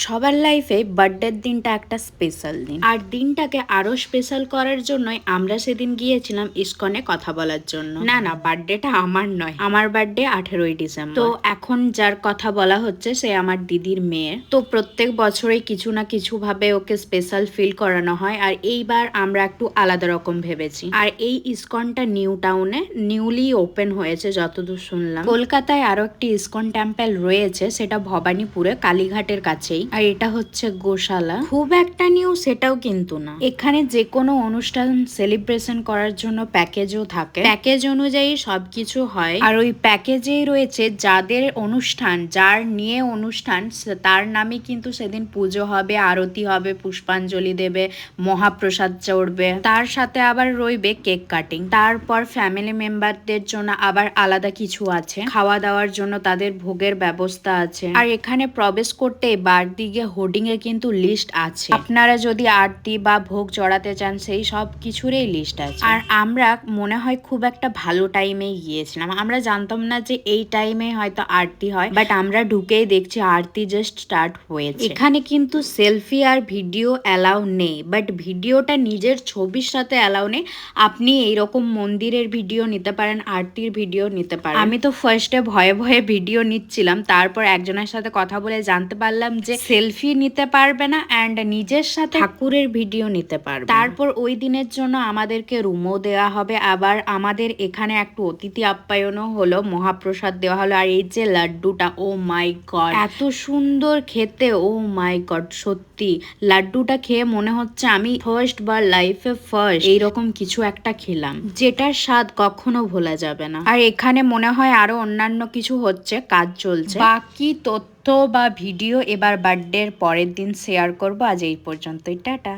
সবার লাইফে বার্থডের দিনটা একটা স্পেশাল দিন, আর দিনটাকে আরো স্পেশাল করার জন্যই আমরা সেদিন গিয়েছিলাম ইসকনে কথা বলার জন্য। না না, বার্থডেটা আমার নয়, আমার বার্থডে 18ই ডিসেম্বর। তো এখন যার কথা বলা হচ্ছে সে আমার দিদির মেয়ের। তো প্রত্যেক বছরই কিছু না কিছু ভাবে ওকে স্পেশাল ফিল করানো হয়, আর এইবার আমরা একটু আলাদা রকম ভেবেছি। আর এই ইসকনটা নিউ টাউনে নিউলি ওপেন হয়েছে যতদূর শুনলাম। কলকাতায় আরো একটি ইসকন টেম্পল রয়েছে, সেটা ভবানীপুরে কালীঘাটের কাছেই। আর এটা হচ্ছে গোশালা। খুব একটা নিউ সেটাও কিন্তু না। এখানে যে কোনো অনুষ্ঠান সেলিব্রেশন করার জন্য প্যাকেজও থাকে, প্যাকেজ অনুযায়ী সবকিছু হয়। আর ওই প্যাকেজেই রয়েছে যাদের অনুষ্ঠান, যার নিয়ে অনুষ্ঠান তার নামে কিন্তু সেদিন পুজো হবে, আরতি হবে, পুষ্পাঞ্জলি দেবে, মহাপ্রসাদ চড়বে, তার সাথে আবার রইবে কেক কাটিং। তারপর ফ্যামিলি মেম্বারদের জন্য আবার আলাদা কিছু আছে, খাওয়া দাওয়ার জন্য তাদের ভোগের ব্যবস্থা আছে। আর এখানে প্রবেশ করতে বারদিকে হোর্ডিং এ কিন্তু লিস্ট আছে, আপনারা যদি আরতি বা ভোগ চড়াতে চান সেই সব কিছুরই লিস্ট আছে। আর আমরা মনে হয় খুব একটা ভালো টাইমে গিয়েছিলাম, আমরা জানতাম না যে এই টাইমে হয়তো আরতি হয়, বাট আমরা ঢুকেই দেখছি আরতি জাস্ট স্টার্ট হয়েছে। এখানে কিন্তু সেলফি আর ভিডিও অ্যালাউ নেই, বাট ভিডিওটা নিজের ছবির সাথে অ্যালাউ নেই। আপনি এইরকম মন্দিরের ভিডিও নিতে পারেন, আরতির ভিডিও নিতে পারেন। আমি তো ফার্স্টে ভয়ে ভয়ে ভিডিও নিচ্ছিলাম, তারপর একজনের সাথে কথা বলে জানতে পারলাম যে সেলফি নিতে পারবে না অ্যান্ড নিজের সাথে ঠাকুরের ভিডিও নিতে পারবে। তারপর ওই দিনের জন্য আমাদেরকে রুমও দেওয়া হবে, আবার আমাদের এখানে একটু অতিথি আপ্যায়নও হলো, মহাপ্রসাদ দেওয়া হলো। আর এই যে লাড্ডুটা, ও মাই গড, এত সুন্দর খেতে, ও মাই গড, সত্যি লাড্ডুটা খেয়ে মনে হচ্ছে আমি ফার্স্ট বা লাইফে ফার্স্ট এইরকম কিছু একটা খেলাম, যেটার স্বাদ কখনো ভোলা যাবে না। আর এখানে মনে হয় আরো অন্যান্য কিছু হচ্ছে, কাজ চলছে। বাকি তথ্য বা ভিডিও এবার বার্থডের পরের দিন শেয়ার করবো। আজ এই পর্যন্তই, টাটা।